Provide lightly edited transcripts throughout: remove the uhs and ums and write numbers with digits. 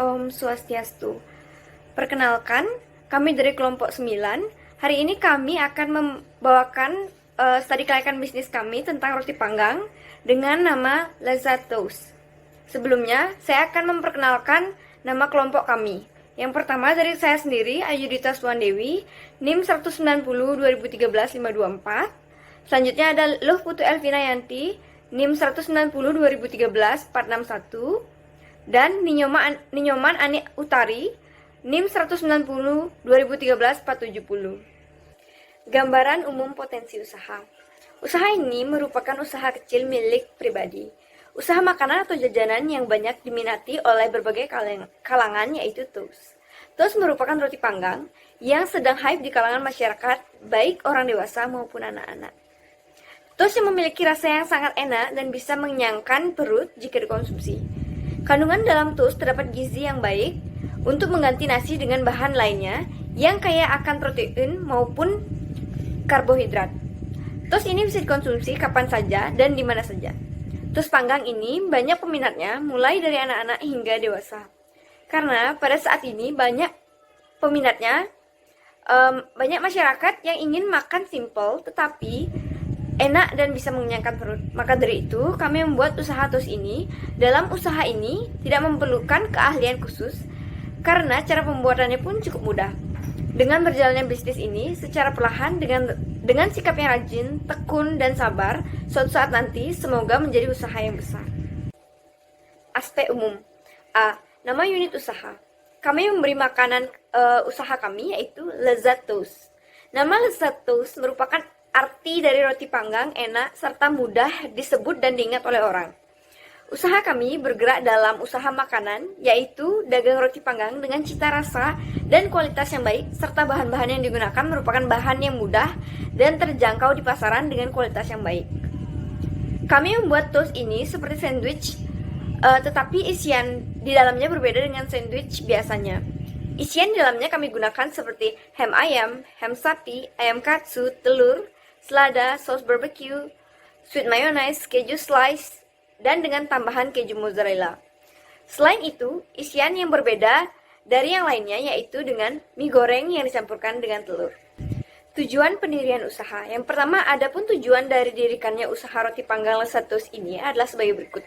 Om Swastiastu. Perkenalkan, kami dari kelompok 9. Hari ini kami akan membawakan studi kelayakan bisnis kami tentang roti panggang dengan nama Lezat Toast. Sebelumnya, saya akan memperkenalkan nama kelompok kami. Yang pertama dari saya sendiri, Ayudita Suwandewi, NIM 190 2013 524. Selanjutnya ada Luh Putu Elvina Yanti, NIM 190 2013 461. Dan Ninyoman Ani Utari, NIM 190 2013 470. Gambaran umum potensi usaha. Usaha ini merupakan usaha kecil milik pribadi. Usaha makanan atau jajanan yang banyak diminati oleh berbagai kalangan, yaitu toast. Toast merupakan roti panggang yang sedang hype di kalangan masyarakat, baik orang dewasa maupun anak-anak. Toast yang memiliki rasa yang sangat enak dan bisa mengenyangkan perut jika dikonsumsi. Kandungan dalam toast terdapat gizi yang baik untuk mengganti nasi dengan bahan lainnya yang kaya akan protein maupun karbohidrat. Toast ini bisa dikonsumsi kapan saja dan di mana saja. Toast panggang ini banyak peminatnya mulai dari anak-anak hingga dewasa. Karena pada saat ini banyak peminatnya, banyak masyarakat yang ingin makan simple tetapi enak dan bisa mengenyangkan perut. Maka dari itu, kami membuat usaha toast ini. Dalam usaha ini tidak memerlukan keahlian khusus karena cara pembuatannya pun cukup mudah. Dengan berjalannya bisnis ini secara perlahan dengan sikap yang rajin, tekun dan sabar, suatu saat nanti semoga menjadi usaha yang besar. Aspek umum. A. Nama unit usaha. Kami memberi makanan usaha kami yaitu Lezat Toast. Nama Lezat Toast merupakan arti dari roti panggang, enak, serta mudah disebut dan diingat oleh orang. Usaha kami bergerak dalam usaha makanan, yaitu dagang roti panggang dengan cita rasa dan kualitas yang baik, serta bahan-bahan yang digunakan merupakan bahan yang mudah dan terjangkau di pasaran dengan kualitas yang baik. Kami membuat toast ini seperti sandwich, tetapi isian di dalamnya berbeda dengan sandwich biasanya. Isian di dalamnya kami gunakan seperti ham ayam, ham sapi, ayam katsu, telur, selada, saus barbecue, sweet mayonnaise, keju slice, dan dengan tambahan keju mozzarella. Selain itu, isian yang berbeda dari yang lainnya yaitu dengan mie goreng yang dicampurkan dengan telur. Tujuan pendirian usaha. Yang pertama, adapun tujuan dari dirikannya usaha roti panggang Lezat Toast ini adalah sebagai berikut.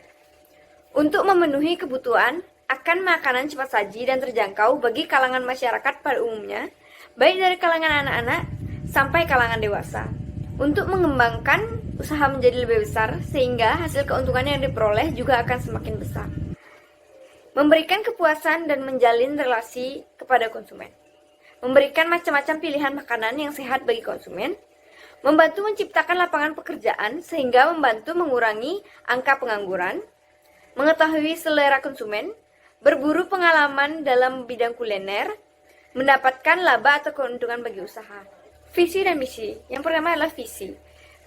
Untuk memenuhi kebutuhan akan makanan cepat saji dan terjangkau bagi kalangan masyarakat pada umumnya, baik dari kalangan anak-anak sampai kalangan dewasa. Untuk mengembangkan usaha menjadi lebih besar, sehingga hasil keuntungan yang diperoleh juga akan semakin besar. Memberikan kepuasan dan menjalin relasi kepada konsumen. Memberikan macam-macam pilihan makanan yang sehat bagi konsumen. Membantu menciptakan lapangan pekerjaan, sehingga membantu mengurangi angka pengangguran. Mengetahui selera konsumen. Berburu pengalaman dalam bidang kuliner. Mendapatkan laba atau keuntungan bagi usaha. Visi dan misi. Yang pertama adalah visi.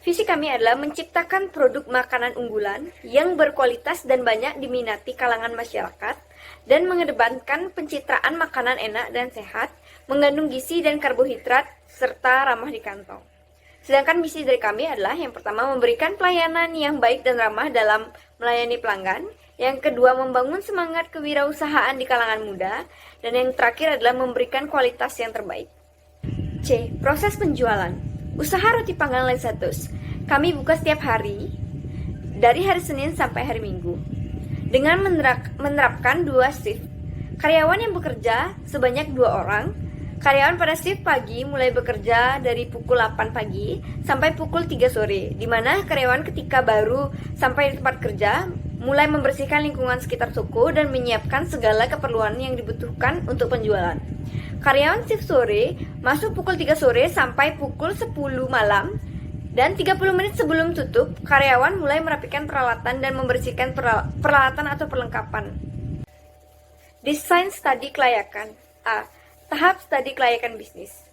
Visi kami adalah menciptakan produk makanan unggulan yang berkualitas dan banyak diminati kalangan masyarakat dan mengedepankan pencitraan makanan enak dan sehat, mengandung gizi dan karbohidrat serta ramah di kantong. Sedangkan misi dari kami adalah yang pertama memberikan pelayanan yang baik dan ramah dalam melayani pelanggan, yang kedua membangun semangat kewirausahaan di kalangan muda, dan yang terakhir adalah memberikan kualitas yang terbaik. C. Proses penjualan. Usaha roti panggang Lezat Toast. Kami buka setiap hari, dari hari Senin sampai hari Minggu, dengan menerapkan 2 shift. Karyawan yang bekerja sebanyak 2 orang. Karyawan pada shift pagi mulai bekerja dari pukul 8 pagi sampai pukul 3 sore, di mana karyawan ketika baru sampai di tempat kerja mulai membersihkan lingkungan sekitar toko dan menyiapkan segala keperluan yang dibutuhkan untuk penjualan. Karyawan shift sore masuk pukul 3 sore sampai pukul 10 malam, dan 30 menit sebelum tutup, karyawan mulai merapikan peralatan dan membersihkan peralatan atau perlengkapan. Desain studi kelayakan. A. Tahap studi kelayakan bisnis.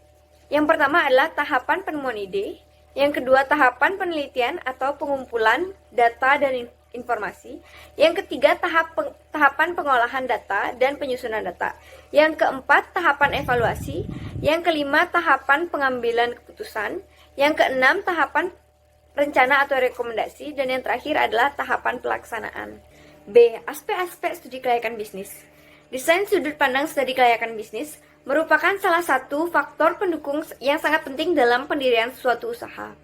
Yang pertama adalah tahapan penemuan ide. Yang kedua, tahapan penelitian atau pengumpulan data dan informasi. Yang ketiga, tahapan pengolahan data dan penyusunan data. Yang keempat, tahapan evaluasi. Yang kelima, tahapan pengambilan keputusan. Yang keenam, tahapan rencana atau rekomendasi. Dan yang terakhir adalah tahapan pelaksanaan. B. Aspek-aspek studi kelayakan bisnis. Desain sudut pandang studi kelayakan bisnis merupakan salah satu faktor pendukung yang sangat penting dalam pendirian suatu usaha.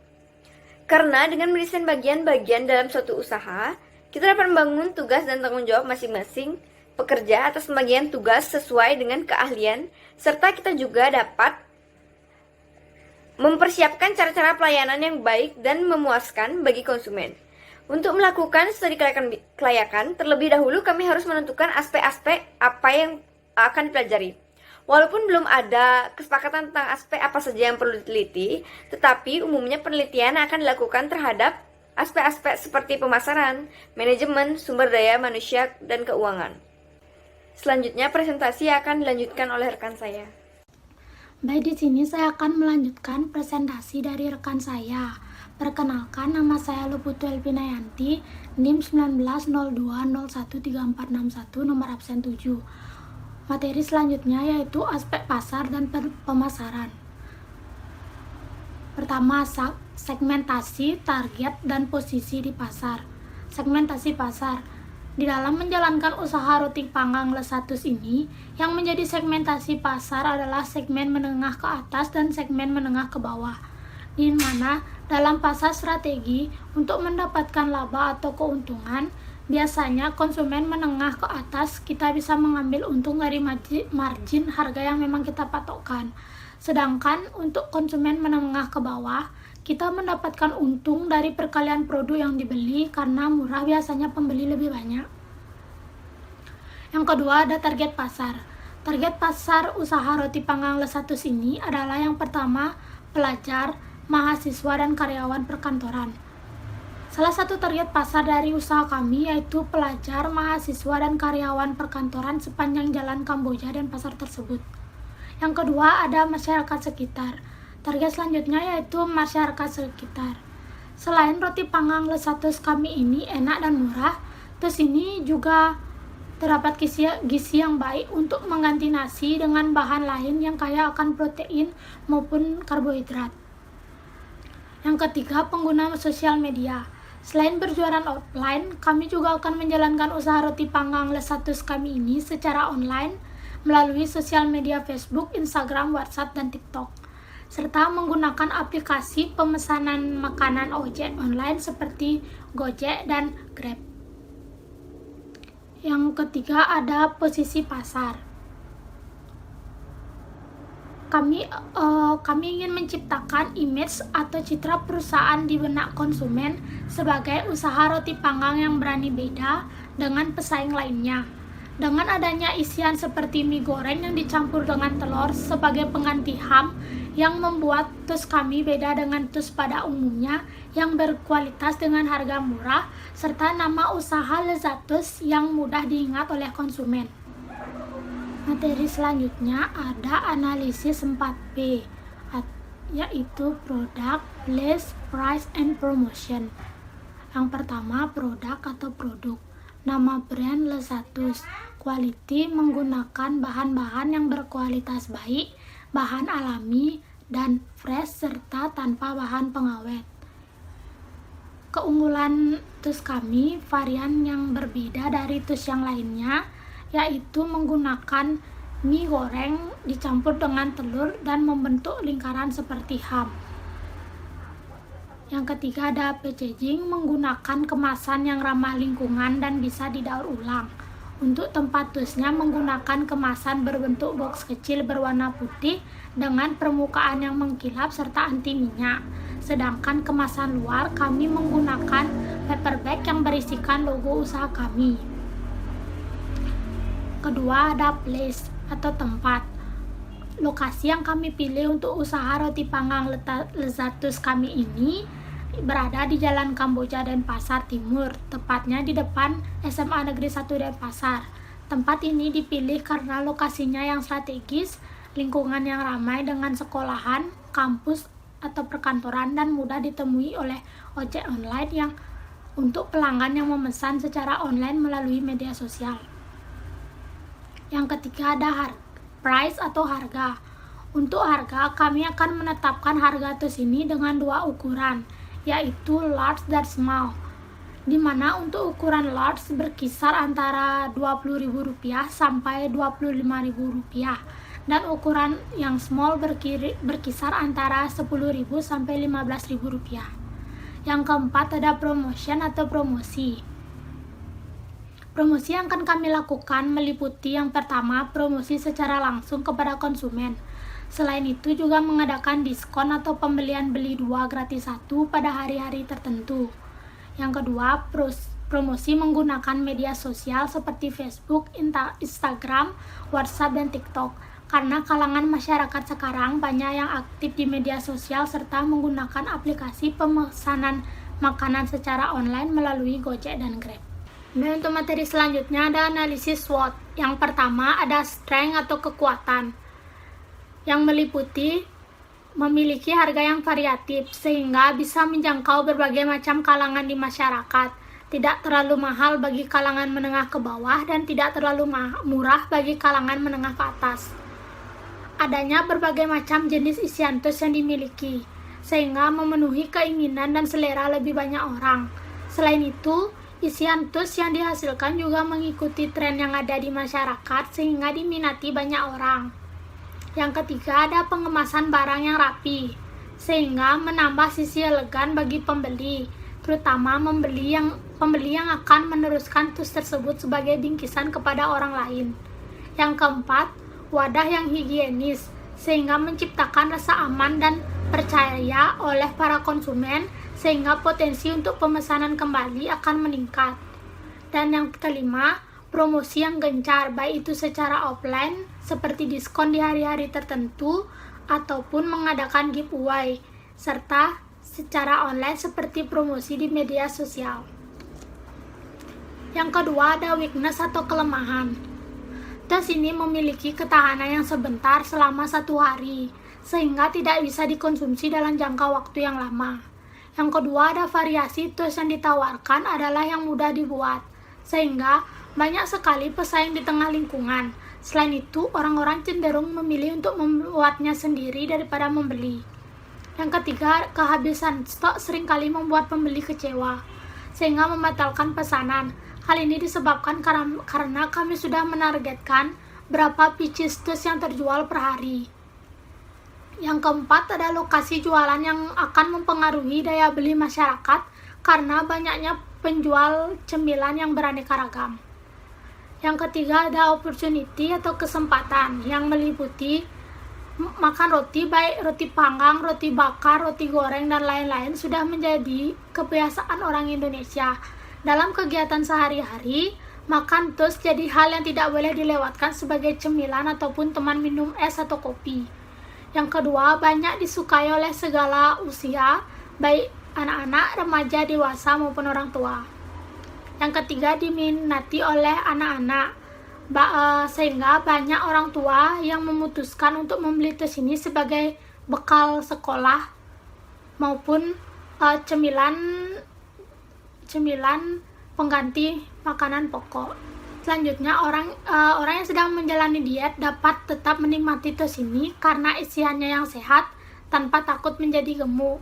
Karena dengan mendesain bagian-bagian dalam suatu usaha, kita dapat membangun tugas dan tanggung jawab masing-masing pekerja atas pembagian tugas sesuai dengan keahlian, serta kita juga dapat mempersiapkan cara-cara pelayanan yang baik dan memuaskan bagi konsumen. Untuk melakukan studi kelayakan, terlebih dahulu kami harus menentukan aspek-aspek apa yang akan dipelajari. Walaupun belum ada kesepakatan tentang aspek apa saja yang perlu diteliti, tetapi umumnya penelitian akan dilakukan terhadap aspek-aspek seperti pemasaran, manajemen, sumber daya manusia, dan keuangan. Selanjutnya presentasi akan dilanjutkan oleh rekan saya. Baik, di sini saya akan melanjutkan presentasi dari rekan saya. Perkenalkan, nama saya Luputu Elvinayanti, NIM 1902013461, nomor absen 7. Materi selanjutnya yaitu aspek pasar dan pemasaran. Pertama, segmentasi, target, dan posisi di pasar. Segmentasi pasar. Di dalam menjalankan usaha roti panggang Lesatus ini, yang menjadi segmentasi pasar adalah segmen menengah ke atas dan segmen menengah ke bawah, di mana dalam pasar strategi untuk mendapatkan laba atau keuntungan, biasanya konsumen menengah ke atas kita bisa mengambil untung dari margin harga yang memang kita patokkan. Sedangkan untuk konsumen menengah ke bawah, kita mendapatkan untung dari perkalian produk yang dibeli karena murah, biasanya pembeli lebih banyak. Yang kedua ada target pasar. Target pasar usaha roti panggang Lesatus ini adalah yang pertama, pelajar, mahasiswa, dan karyawan perkantoran. Salah satu target pasar dari usaha kami yaitu pelajar, mahasiswa, dan karyawan perkantoran sepanjang jalan Kamboja dan pasar tersebut. Yang kedua ada masyarakat sekitar. Target selanjutnya yaitu masyarakat sekitar. Selain roti panggang Lesatus kami ini enak dan murah, terus ini juga terdapat gizi yang baik untuk mengganti nasi dengan bahan lain yang kaya akan protein maupun karbohidrat. Yang ketiga, pengguna sosial media. Selain berjualan offline, kami juga akan menjalankan usaha roti panggang Lesatus kami ini secara online melalui sosial media Facebook, Instagram, WhatsApp, dan TikTok, serta menggunakan aplikasi pemesanan makanan ojek online seperti Gojek dan Grab. Yang ketiga ada posisi pasar. Kami ingin menciptakan image atau citra perusahaan di benak konsumen sebagai usaha roti panggang yang berani beda dengan pesaing lainnya. Dengan adanya isian seperti mie goreng yang dicampur dengan telur sebagai pengganti ham, yang membuat tus kami beda dengan tus pada umumnya yang berkualitas dengan harga murah, serta nama usaha Lesatus yang mudah diingat oleh konsumen. Materi selanjutnya ada analisis 4P, yaitu product, place, price, and promotion. Yang pertama, produk atau produk. Nama brand Lesatus. Quality menggunakan bahan-bahan yang berkualitas baik, bahan alami, dan fresh, serta tanpa bahan pengawet. Keunggulan tus kami, varian yang berbeda dari tus yang lainnya, yaitu menggunakan mie goreng dicampur dengan telur dan membentuk lingkaran seperti ham. Yang ketiga ada packaging, menggunakan kemasan yang ramah lingkungan dan bisa didaur ulang. Untuk tempat tusnya menggunakan kemasan berbentuk box kecil berwarna putih dengan permukaan yang mengkilap serta anti minyak. Sedangkan kemasan luar kami menggunakan paper bag yang berisikan logo usaha kami. Kedua ada place atau tempat. Lokasi yang kami pilih untuk usaha roti panggang Lesatus kami ini berada di Jalan Kamboja Denpasar Timur, tepatnya di depan SMA Negeri 1 Denpasar. Tempat ini dipilih karena lokasinya yang strategis, lingkungan yang ramai dengan sekolahan, kampus, atau perkantoran, dan mudah ditemui oleh ojek online yang untuk pelanggan yang memesan secara online melalui media sosial. Yang ketiga ada price atau harga. Untuk harga, kami akan menetapkan harga tus ini dengan dua ukuran, yaitu large dan small. di mana untuk ukuran large berkisar antara Rp20.000 sampai Rp25.000 dan ukuran yang small berkisar antara Rp10.000 sampai Rp15.000. Yang keempat ada promotion atau promosi. Promosi yang akan kami lakukan meliputi yang pertama, promosi secara langsung kepada konsumen. Selain itu juga mengadakan diskon atau pembelian beli 2 gratis 1 pada hari-hari tertentu. Yang kedua, promosi menggunakan media sosial seperti Facebook, Instagram, WhatsApp, dan TikTok. Karena kalangan masyarakat sekarang banyak yang aktif di media sosial serta menggunakan aplikasi pemesanan makanan secara online melalui Gojek dan Grab. Dan untuk materi selanjutnya ada analisis SWOT. Yang pertama ada strength atau kekuatan, yang meliputi memiliki harga yang variatif sehingga bisa menjangkau berbagai macam kalangan di masyarakat, tidak terlalu mahal bagi kalangan menengah ke bawah dan tidak terlalu murah bagi kalangan menengah ke atas. Adanya berbagai macam jenis isian tos yang dimiliki sehingga memenuhi keinginan dan selera lebih banyak orang. Selain itu, isian tos yang dihasilkan juga mengikuti tren yang ada di masyarakat sehingga diminati banyak orang. Yang ketiga ada pengemasan barang yang rapi sehingga menambah sisi elegan bagi pembeli, terutama pembeli yang akan meneruskan tus tersebut sebagai bingkisan kepada orang lain. Yang keempat, wadah yang higienis sehingga menciptakan rasa aman dan percaya oleh para konsumen sehingga potensi untuk pemesanan kembali akan meningkat. Dan yang kelima, promosi yang gencar, baik itu secara offline seperti diskon di hari-hari tertentu ataupun mengadakan giveaway, serta secara online seperti promosi di media sosial. Yang kedua ada weakness atau kelemahan. Tos ini memiliki ketahanan yang sebentar selama 1 hari, sehingga tidak bisa dikonsumsi dalam jangka waktu yang lama. Yang kedua ada variasi tos yang ditawarkan adalah yang mudah dibuat, sehingga banyak sekali pesaing di tengah lingkungan. Selain itu, orang-orang cenderung memilih untuk membuatnya sendiri daripada membeli. Yang ketiga, kehabisan stok seringkali membuat pembeli kecewa, sehingga membatalkan pesanan. Hal ini disebabkan karena kami sudah menargetkan berapa pieces tos yang terjual per hari. Yang keempat, ada lokasi jualan yang akan mempengaruhi daya beli masyarakat karena banyaknya penjual cemilan yang beraneka ragam. Yang ketiga ada opportunity atau kesempatan yang meliputi makan roti, baik roti panggang, roti bakar, roti goreng, dan lain-lain sudah menjadi kebiasaan orang Indonesia. Dalam kegiatan sehari-hari, makan tos jadi hal yang tidak boleh dilewatkan sebagai cemilan ataupun teman minum es atau kopi. Yang kedua, banyak disukai oleh segala usia, baik anak-anak, remaja, dewasa maupun orang tua. Yang ketiga, diminati oleh anak-anak, sehingga banyak orang tua yang memutuskan untuk membeli tos ini sebagai bekal sekolah maupun cemilan pengganti makanan pokok. Selanjutnya, orang yang sedang menjalani diet dapat tetap menikmati tos ini karena isiannya yang sehat tanpa takut menjadi gemuk.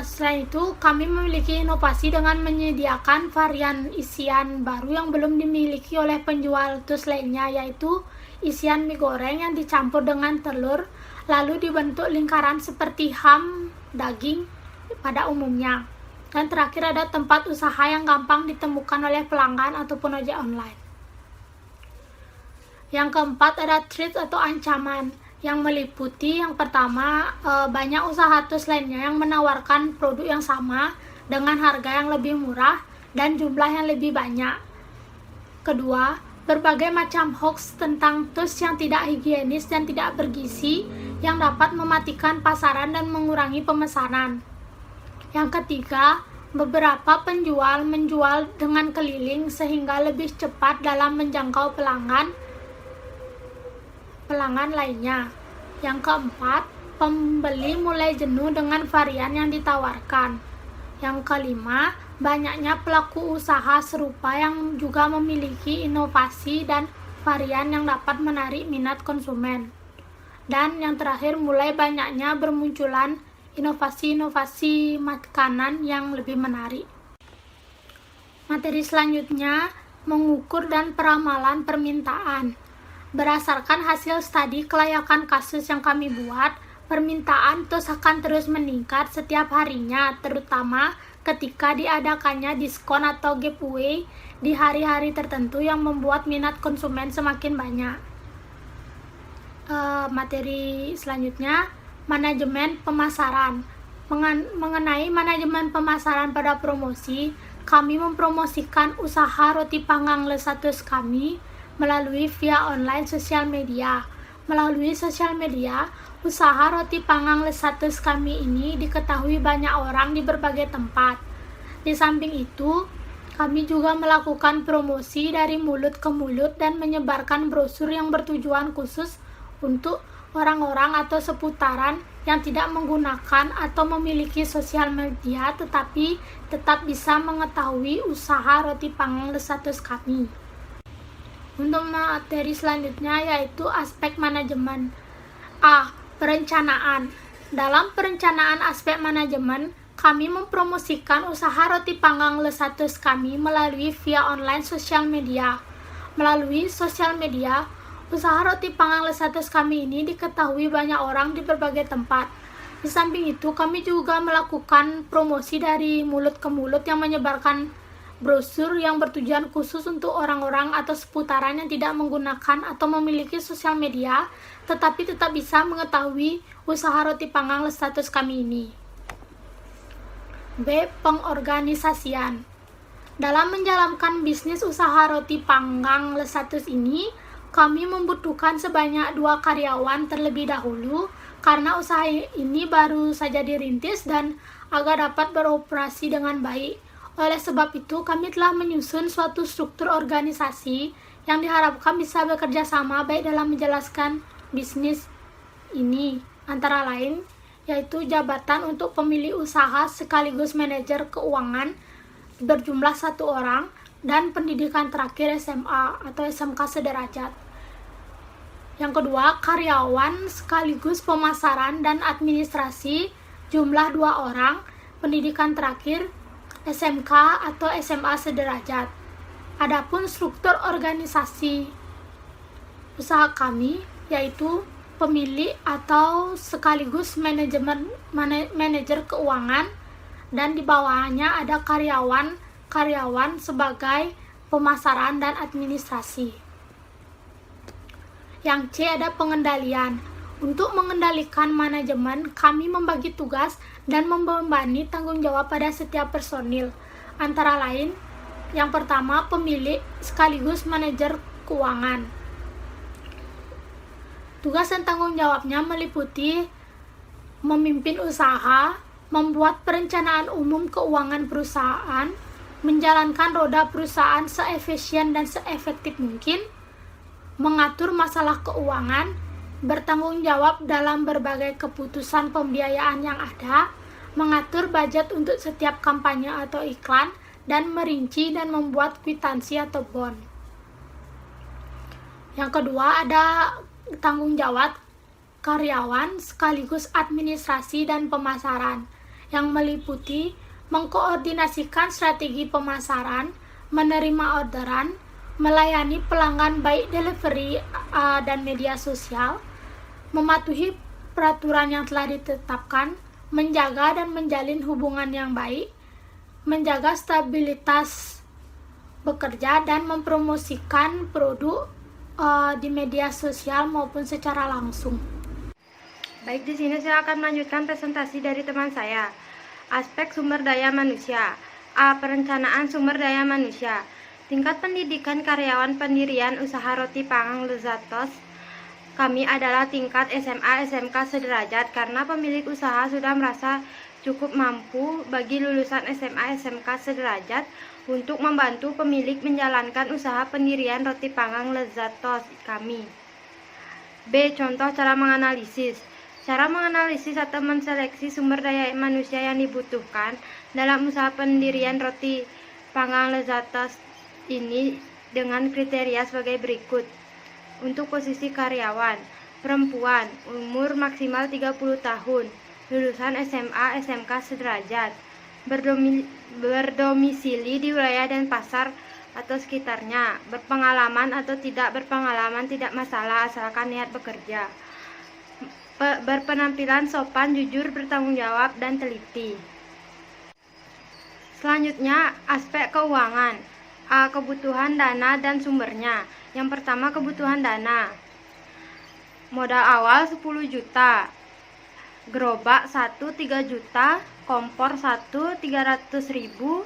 Selain itu, kami memiliki inovasi dengan menyediakan varian isian baru yang belum dimiliki oleh penjual tos lainnya, yaitu isian mie goreng yang dicampur dengan telur lalu dibentuk lingkaran seperti ham daging pada umumnya. Dan terakhir ada tempat usaha yang gampang ditemukan oleh pelanggan ataupun ojek online. Yang keempat ada threat atau ancaman, yang meliputi yang pertama, banyak usaha tos lainnya yang menawarkan produk yang sama dengan harga yang lebih murah dan jumlah yang lebih banyak. Kedua, berbagai macam hoax tentang tos yang tidak higienis dan tidak bergizi yang dapat mematikan pasaran dan mengurangi pemesanan. Yang ketiga, beberapa penjual menjual dengan keliling sehingga lebih cepat dalam menjangkau pelanggan lainnya. Yang keempat, pembeli mulai jenuh dengan varian yang ditawarkan. Yang kelima, banyaknya pelaku usaha serupa yang juga memiliki inovasi dan varian yang dapat menarik minat konsumen. Dan yang terakhir, mulai banyaknya bermunculan inovasi-inovasi makanan yang lebih menarik. Materi selanjutnya mengukur dan peramalan permintaan. Berdasarkan hasil studi kelayakan kasus yang kami buat, permintaan terus akan terus meningkat setiap harinya, terutama ketika diadakannya diskon atau giveaway di hari-hari tertentu yang membuat minat konsumen semakin banyak. Materi selanjutnya, manajemen pemasaran. Mengenai manajemen pemasaran pada promosi, kami mempromosikan usaha roti panggang Lesatus kami melalui via online sosial media. Melalui sosial media, usaha roti panggang Lesatus kami ini diketahui banyak orang di berbagai tempat. Di samping itu, kami juga melakukan promosi dari mulut ke mulut dan menyebarkan brosur yang bertujuan khusus untuk orang-orang atau seputaran yang tidak menggunakan atau memiliki sosial media tetapi tetap bisa mengetahui usaha roti panggang Lesatus kami. Untuk materi selanjutnya yaitu aspek manajemen. A. Perencanaan. Dalam perencanaan aspek manajemen, kami mempromosikan usaha roti panggang Lesatus kami melalui via online sosial media. Melalui sosial media, usaha roti panggang Lesatus kami ini diketahui banyak orang di berbagai tempat. Di samping itu, kami juga melakukan promosi dari mulut ke mulut yang menyebarkan brosur yang bertujuan khusus untuk orang-orang atau seputaran yang tidak menggunakan atau memiliki sosial media, tetapi tetap bisa mengetahui usaha roti panggang Lesatus kami ini. B. Pengorganisasian. Dalam menjalankan bisnis usaha roti panggang Lesatus ini, kami membutuhkan sebanyak 2 karyawan terlebih dahulu karena usaha ini baru saja dirintis dan agar dapat beroperasi dengan baik. Oleh sebab itu, kami telah menyusun suatu struktur organisasi yang diharapkan bisa bekerja sama baik dalam menjelaskan bisnis ini, antara lain yaitu jabatan untuk pemilik usaha sekaligus manajer keuangan berjumlah 1 orang dan pendidikan terakhir SMA atau SMK sederajat. Yang kedua, karyawan sekaligus pemasaran dan administrasi jumlah 2 orang, pendidikan terakhir SMK atau SMA sederajat. Adapun struktur organisasi usaha kami yaitu pemilik atau sekaligus manajer keuangan dan di bawahnya ada karyawan sebagai pemasaran dan administrasi. Yang C ada pengendalian. Untuk mengendalikan manajemen, kami membagi tugas dan membebani tanggung jawab pada setiap personil. Antara lain, yang pertama pemilik sekaligus manajer keuangan. Tugas dan tanggung jawabnya meliputi memimpin usaha, membuat perencanaan umum keuangan perusahaan, menjalankan roda perusahaan seefisien dan seefektif mungkin, mengatur masalah keuangan, bertanggung jawab dalam berbagai keputusan pembiayaan yang ada, mengatur budget untuk setiap kampanye atau iklan, dan merinci dan membuat kwitansi atau bond. Yang kedua ada tanggung jawab karyawan sekaligus administrasi dan pemasaran yang meliputi mengkoordinasikan strategi pemasaran, menerima orderan, melayani pelanggan baik delivery dan media sosial, mematuhi peraturan yang telah ditetapkan, menjaga dan menjalin hubungan yang baik, menjaga stabilitas bekerja dan mempromosikan produk di media sosial maupun secara langsung. Baik, di sini saya akan melanjutkan presentasi dari teman saya. Aspek sumber daya manusia. A. Perencanaan sumber daya manusia. Tingkat pendidikan karyawan pendirian usaha roti panggang Lesatus kami adalah tingkat SMA SMK sederajat karena pemilik usaha sudah merasa cukup mampu bagi lulusan SMA SMK sederajat untuk membantu pemilik menjalankan usaha pendirian roti panggang Lesatus kami. B. Contoh cara menganalisis. Cara menganalisis atau menseleksi sumber daya manusia yang dibutuhkan dalam usaha pendirian roti panggang Lesatus ini dengan kriteria sebagai berikut. Untuk posisi karyawan, perempuan, umur maksimal 30 tahun, lulusan SMA SMK sederajat. berdomisili di wilayah Denpasar atau sekitarnya, berpengalaman atau tidak berpengalaman tidak masalah asalkan niat bekerja, berpenampilan sopan, jujur, bertanggung jawab, dan teliti. Selanjutnya, aspek keuangan. A. Kebutuhan dana dan sumbernya. Yang pertama, kebutuhan dana. Modal awal 10 juta, gerobak 1 3 juta, kompor 1 300.000,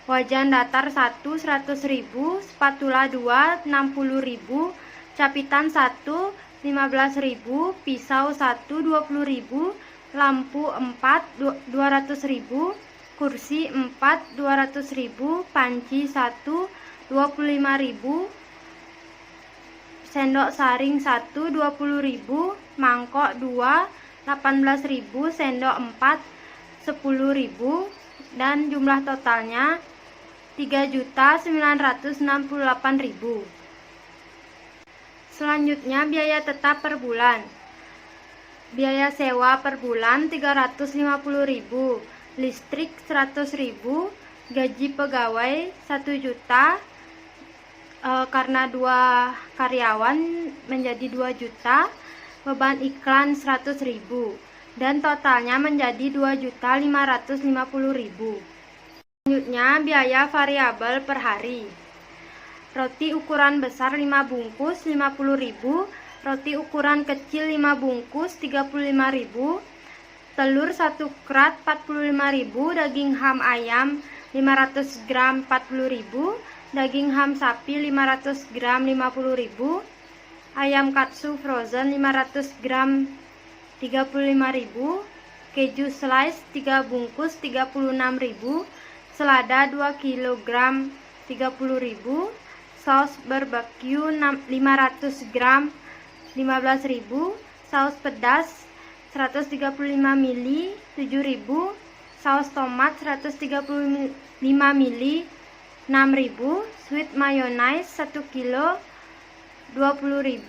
wajan datar 1 100.000, spatula 2 60.000, capitan 1 15.000, pisau 1 20.000, lampu 4 200.000, kursi 4 200.000, panci 1 25.000, sendok saring 1 20.000, mangkok 2 18.000, sendok 4 10.000, dan jumlah totalnya 3.968.000. Selanjutnya, biaya tetap per bulan. Biaya sewa per bulan 350.000, listrik 100.000, gaji pegawai 1 juta, karena 2 karyawan menjadi 2 juta, beban iklan 100.000, dan totalnya menjadi 2.550.000. Selanjutnya, biaya variabel per hari. Roti ukuran besar 5 bungkus 50.000, roti ukuran kecil 5 bungkus 35.000, telur 1 krat 45.000, daging ham ayam 500 gram 40.000, daging ham sapi 500 gram 50.000, ayam katsu frozen 500 gram 35.000, keju slice 3 bungkus 36.000, selada 2 kg 30.000, saus barbecue 500 gram 15.000, saus pedas 135 ml 7.000, saus tomat 135 ml 6.000, sweet mayonnaise 1 kg 20.000,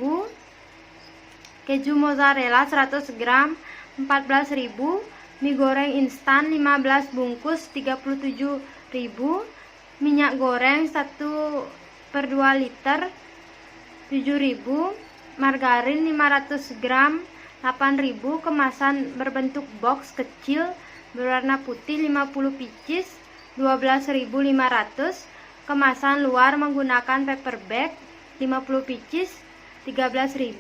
keju mozzarella 100 gram 14.000, mie goreng instan 15 bungkus 37.000, minyak goreng 1/2 liter 7.000, margarin 500 gram 8.000, kemasan berbentuk box kecil berwarna putih 50 pieces 12.500, kemasan luar menggunakan paper bag 50 pieces 13.000,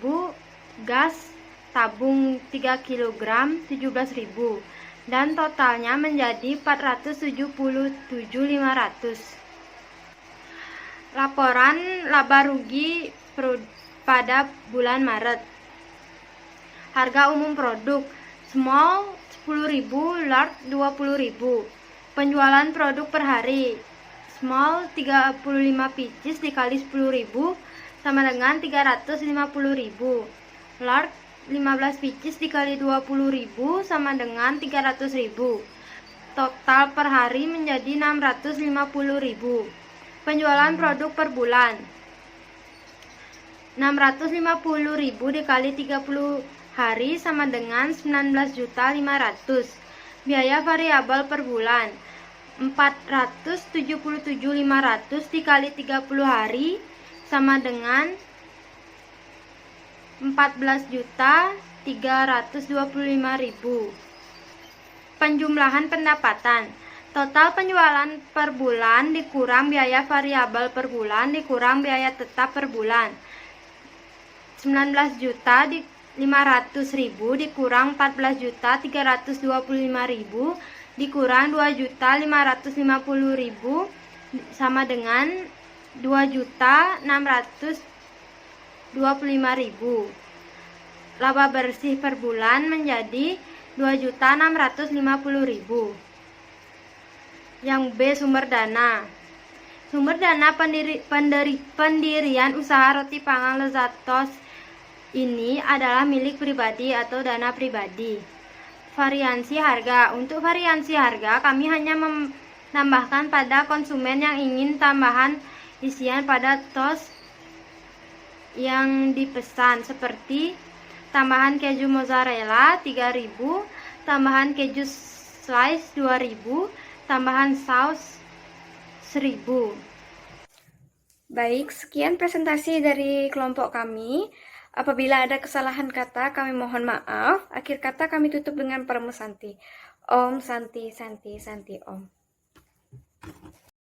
gas tabung 3 kg 17.000, dan totalnya menjadi 477.500. Laporan laba rugi pada bulan Maret. Harga umum produk: small 10.000, large 20.000. Penjualan produk per hari: small 35 pieces dikali 10.000 sama dengan 350.000. Large 15 pieces dikali 20.000 sama dengan 300.000. Total per hari menjadi 650.000. Penjualan produk per bulan: 650.000 dikali 30 hari sama dengan 19.500.000. Biaya variabel per bulan: 477.500 dikali 30 hari sama dengan 14.325.000. Penjumlahan pendapatan: total penjualan per bulan dikurang biaya variabel per bulan dikurang biaya tetap per bulan. 19.500.000 dikurang 14.325.000 dikurang 2.550.000 sama dengan 2.625.000. Laba bersih per bulan menjadi 2.650.000. Yang B, sumber dana. Sumber dana pendirian usaha roti panggang Lezatos ini adalah milik pribadi atau dana pribadi. Variansi harga. Untuk variansi harga, kami hanya menambahkan pada konsumen yang ingin tambahan isian pada tos yang dipesan, seperti tambahan keju mozzarella 3.000, tambahan keju slice 2.000, tambahan saus 1000. Baik, sekian presentasi dari kelompok kami. Apabila ada kesalahan kata, kami mohon maaf. Akhir kata kami tutup dengan Parama Santi. Om Santi Santi Santi Om.